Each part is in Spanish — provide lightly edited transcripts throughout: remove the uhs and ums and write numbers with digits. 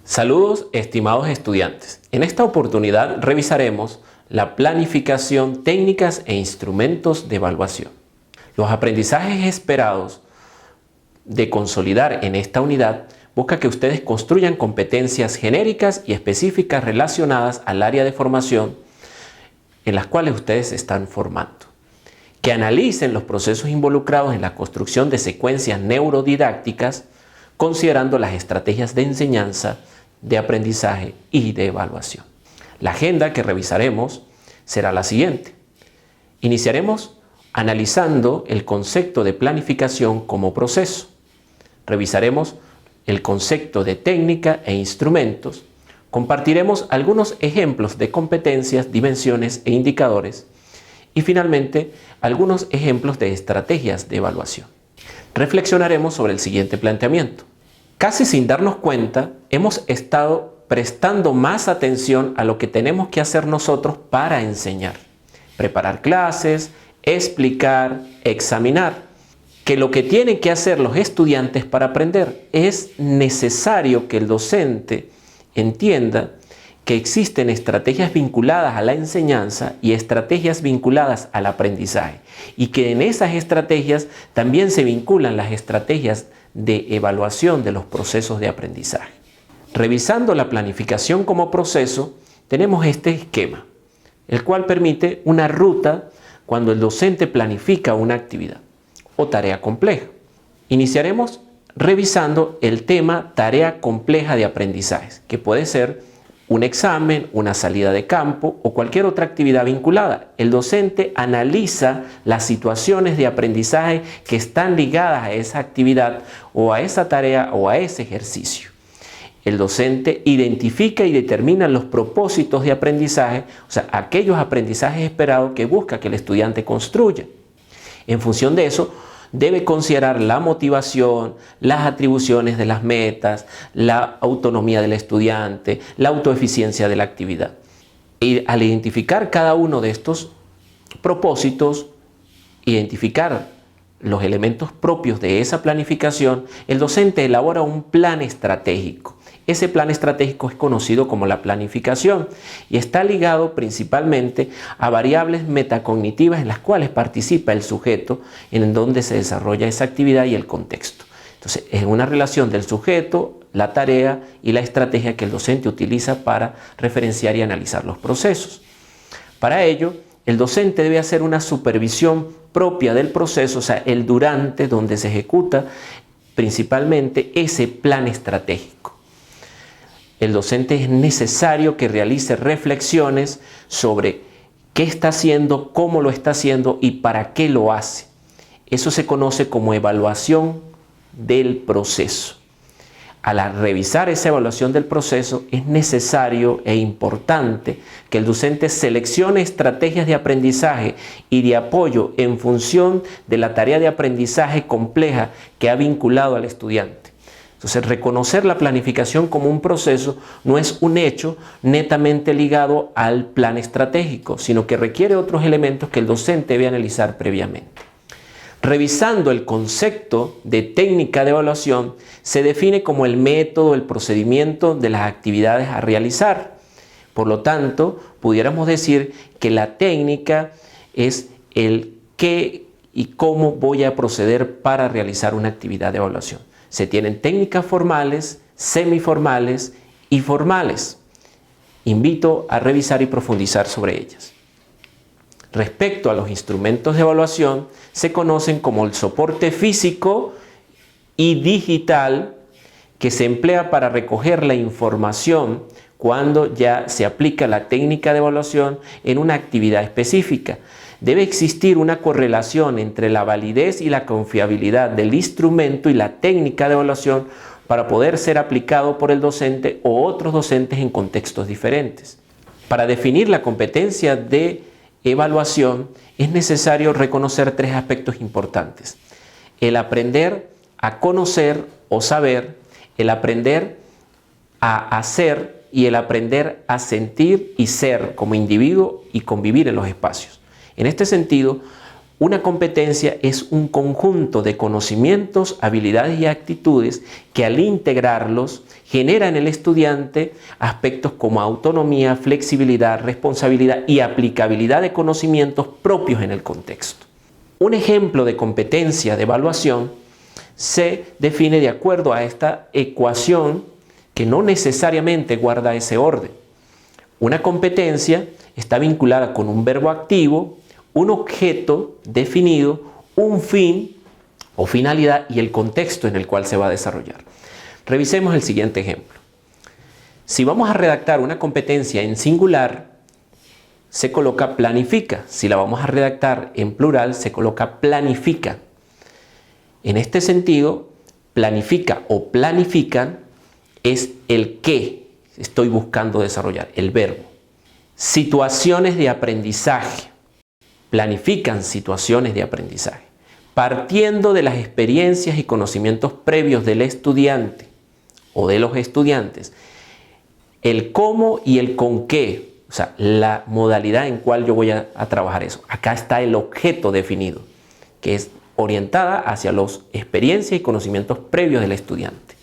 Saludos, estimados estudiantes. En esta oportunidad revisaremos la planificación, técnicas e instrumentos de evaluación. Los aprendizajes esperados de consolidar en esta unidad busca que ustedes construyan competencias genéricas y específicas relacionadas al área de formación en las cuales ustedes se están formando. Que analicen los procesos involucrados en la construcción de secuencias neurodidácticas, considerando las estrategias de enseñanza, de aprendizaje y de evaluación. La agenda que revisaremos será la siguiente. Iniciaremos analizando el concepto de planificación como proceso. Revisaremos el concepto de técnica e instrumentos. Compartiremos algunos ejemplos de competencias, dimensiones e indicadores. Y finalmente, algunos ejemplos de estrategias de evaluación. Reflexionaremos sobre el siguiente planteamiento. Casi sin darnos cuenta, hemos estado prestando más atención a lo que tenemos que hacer nosotros para enseñar. Preparar clases, explicar, examinar. Que lo que tienen que hacer los estudiantes para aprender es necesario que el docente entienda que existen estrategias vinculadas a la enseñanza y estrategias vinculadas al aprendizaje. Y que en esas estrategias también se vinculan las estrategias de evaluación de los procesos de aprendizaje. Revisando la planificación como proceso, tenemos este esquema, el cual permite una ruta cuando el docente planifica una actividad o tarea compleja. Iniciaremos revisando el tema tarea compleja de aprendizaje, que puede ser un examen, una salida de campo o cualquier otra actividad vinculada. El docente analiza las situaciones de aprendizaje que están ligadas a esa actividad o a esa tarea o a ese ejercicio. El docente identifica y determina los propósitos de aprendizaje, o sea, aquellos aprendizajes esperados que busca que el estudiante construya. En función de eso, debe considerar la motivación, las atribuciones de las metas, la autonomía del estudiante, la autoeficiencia de la actividad. Y al identificar cada uno de estos propósitos, identificar los elementos propios de esa planificación, el docente elabora un plan estratégico. Ese plan estratégico es conocido como la planificación y está ligado principalmente a variables metacognitivas en las cuales participa el sujeto en donde se desarrolla esa actividad y el contexto. Entonces, es una relación del sujeto, la tarea y la estrategia que el docente utiliza para referenciar y analizar los procesos. Para ello, el docente debe hacer una supervisión propia del proceso, o sea, el durante donde se ejecuta principalmente ese plan estratégico. El docente es necesario que realice reflexiones sobre qué está haciendo, cómo lo está haciendo y para qué lo hace. Eso se conoce como evaluación del proceso. Al revisar esa evaluación del proceso, es necesario e importante que el docente seleccione estrategias de aprendizaje y de apoyo en función de la tarea de aprendizaje compleja que ha vinculado al estudiante. Entonces, reconocer la planificación como un proceso no es un hecho netamente ligado al plan estratégico, sino que requiere otros elementos que el docente debe analizar previamente. Revisando el concepto de técnica de evaluación, se define como el método, el procedimiento de las actividades a realizar. Por lo tanto, pudiéramos decir que la técnica es el qué y cómo voy a proceder para realizar una actividad de evaluación. Se tienen técnicas formales, semiformales y formales. Invito a revisar y profundizar sobre ellas. Respecto a los instrumentos de evaluación, se conocen como el soporte físico y digital que se emplea para recoger la información cuando ya se aplica la técnica de evaluación en una actividad específica. Debe existir una correlación entre la validez y la confiabilidad del instrumento y la técnica de evaluación para poder ser aplicado por el docente o otros docentes en contextos diferentes. Para definir la competencia de evaluación es necesario reconocer tres aspectos importantes: el aprender a conocer o saber, el aprender a hacer y el aprender a sentir y ser como individuo y convivir en los espacios. En este sentido, Una competencia es un conjunto de conocimientos, habilidades y actitudes que al integrarlos genera en el estudiante aspectos como autonomía, flexibilidad, responsabilidad y aplicabilidad de conocimientos propios en el contexto. Un ejemplo de competencia de evaluación se define de acuerdo a esta ecuación que no necesariamente guarda ese orden. Una competencia está vinculada con un verbo activo, un objeto definido, un fin o finalidad y el contexto en el cual se va a desarrollar. Revisemos el siguiente ejemplo. Si vamos a redactar una competencia en singular, se coloca planifica. Si la vamos a redactar en plural, se coloca planifica. En este sentido, planifica o planifican es el qué estoy buscando desarrollar, el verbo. Situaciones de aprendizaje. Planifican situaciones de aprendizaje, partiendo de las experiencias y conocimientos previos del estudiante o de los estudiantes, el cómo y el con qué, o sea, la modalidad en cual yo voy a trabajar eso. Acá está el objeto definido, que es orientada hacia las experiencias y conocimientos previos del estudiante.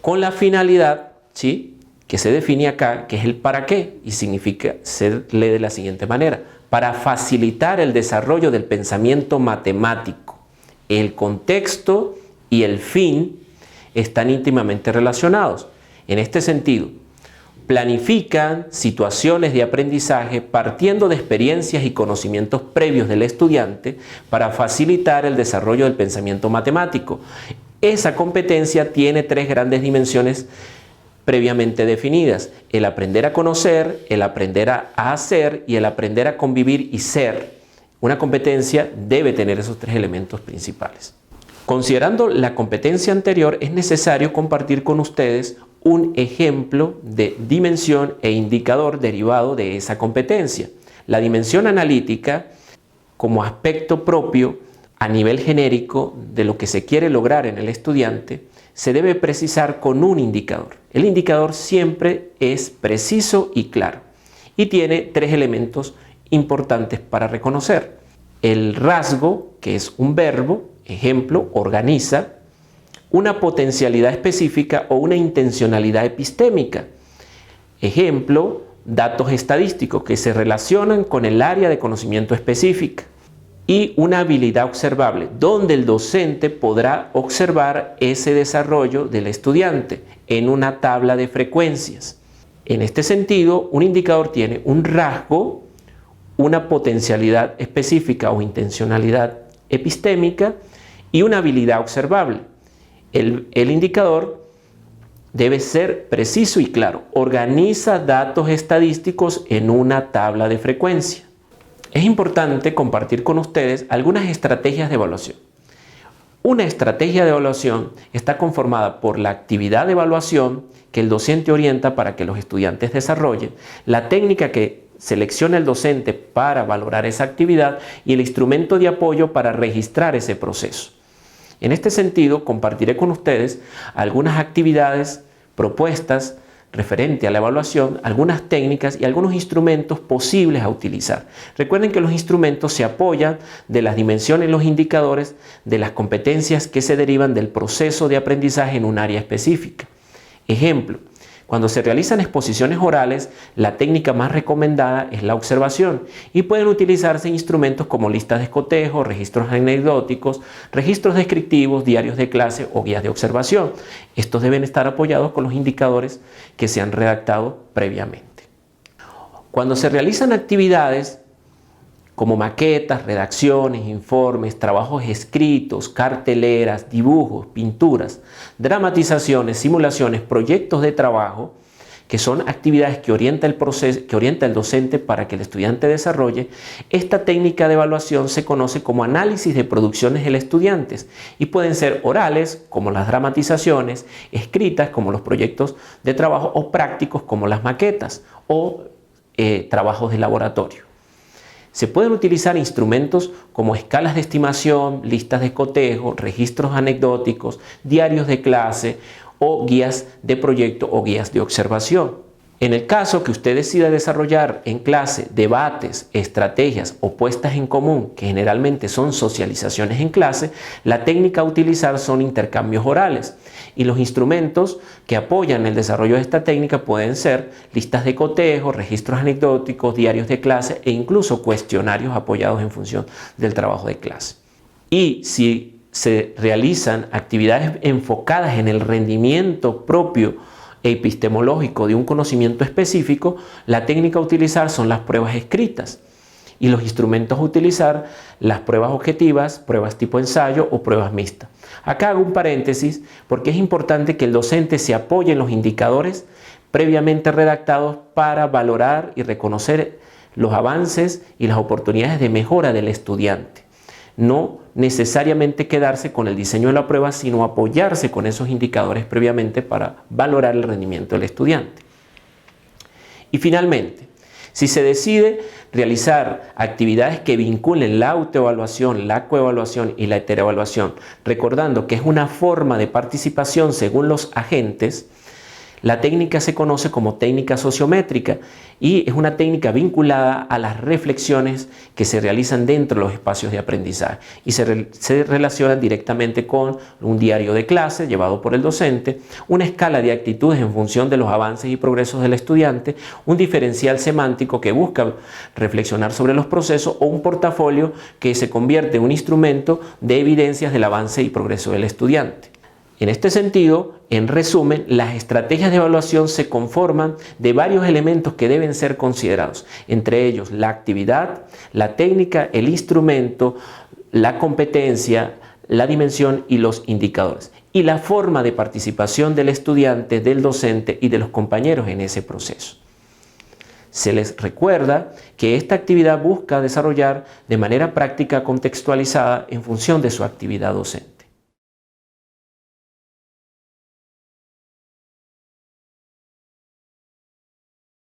Con la finalidad, ¿sí?, que se define acá, que es el para qué, y significa, se lee de la siguiente manera: para facilitar el desarrollo del pensamiento matemático. El contexto y el fin están íntimamente relacionados. En este sentido, planifican situaciones de aprendizaje partiendo de experiencias y conocimientos previos del estudiante para facilitar el desarrollo del pensamiento matemático. Esa competencia tiene tres grandes dimensiones previamente definidas: el aprender a conocer, el aprender a hacer y el aprender a convivir y ser. Una competencia debe tener esos tres elementos principales. Considerando la competencia anterior, es necesario compartir con ustedes un ejemplo de dimensión e indicador derivado de esa competencia. La dimensión analítica, como aspecto propio a nivel genérico de lo que se quiere lograr en el estudiante, se debe precisar con un indicador. El indicador siempre es preciso y claro y tiene tres elementos importantes para reconocer. El rasgo, que es un verbo, ejemplo, organiza; una potencialidad específica o una intencionalidad epistémica, ejemplo, datos estadísticos que se relacionan con el área de conocimiento específica; y una habilidad observable, donde el docente podrá observar ese desarrollo del estudiante en una tabla de frecuencias. En este sentido, un indicador tiene un rasgo, una potencialidad específica o intencionalidad epistémica y una habilidad observable. El indicador debe ser preciso y claro. Organiza datos estadísticos en una tabla de frecuencia. Es importante compartir con ustedes algunas estrategias de evaluación. Una estrategia de evaluación está conformada por la actividad de evaluación que el docente orienta para que los estudiantes desarrollen, la técnica que selecciona el docente para valorar esa actividad y el instrumento de apoyo para registrar ese proceso. En este sentido, compartiré con ustedes algunas actividades propuestas referente a la evaluación, algunas técnicas y algunos instrumentos posibles a utilizar. Recuerden que los instrumentos se apoyan de las dimensiones, los indicadores de las competencias que se derivan del proceso de aprendizaje en un área específica. Ejemplo, cuando se realizan exposiciones orales, la técnica más recomendada es la observación y pueden utilizarse instrumentos como listas de cotejo, registros anecdóticos, registros descriptivos, diarios de clase o guías de observación. Estos deben estar apoyados con los indicadores que se han redactado previamente. Cuando se realizan actividades como maquetas, redacciones, informes, trabajos escritos, carteleras, dibujos, pinturas, dramatizaciones, simulaciones, proyectos de trabajo, que son actividades que orienta el proceso, que orienta el docente para que el estudiante desarrolle, esta técnica de evaluación se conoce como análisis de producciones del estudiante y pueden ser orales, como las dramatizaciones, escritas, como los proyectos de trabajo, o prácticos, como las maquetas o trabajos de laboratorio. Se pueden utilizar instrumentos como escalas de estimación, listas de cotejo, registros anecdóticos, diarios de clase o guías de proyecto o guías de observación. En el caso que usted decida desarrollar en clase debates, estrategias o puestas en común, que generalmente son socializaciones en clase, la técnica a utilizar son intercambios orales. Y los instrumentos que apoyan el desarrollo de esta técnica pueden ser listas de cotejo, registros anecdóticos, diarios de clase e incluso cuestionarios apoyados en función del trabajo de clase. Y si se realizan actividades enfocadas en el rendimiento propio epistemológico de un conocimiento específico, la técnica a utilizar son las pruebas escritas y los instrumentos a utilizar las pruebas objetivas, pruebas tipo ensayo o pruebas mixtas. Acá hago un paréntesis porque es importante que el docente se apoye en los indicadores previamente redactados para valorar y reconocer los avances y las oportunidades de mejora del estudiante. No necesariamente quedarse con el diseño de la prueba, sino apoyarse con esos indicadores previamente para valorar el rendimiento del estudiante. Y finalmente, si se decide realizar actividades que vinculen la autoevaluación, la coevaluación y la heteroevaluación, recordando que es una forma de participación según los agentes, la técnica se conoce como técnica sociométrica y es una técnica vinculada a las reflexiones que se realizan dentro de los espacios de aprendizaje y se relacionan directamente con un diario de clase llevado por el docente, una escala de actitudes en función de los avances y progresos del estudiante, un diferencial semántico que busca reflexionar sobre los procesos o un portafolio que se convierte en un instrumento de evidencias del avance y progreso del estudiante. En este sentido, en resumen, las estrategias de evaluación se conforman de varios elementos que deben ser considerados, entre ellos la actividad, la técnica, el instrumento, la competencia, la dimensión y los indicadores, y la forma de participación del estudiante, del docente y de los compañeros en ese proceso. Se les recuerda que esta actividad busca desarrollar de manera práctica contextualizada en función de su actividad docente.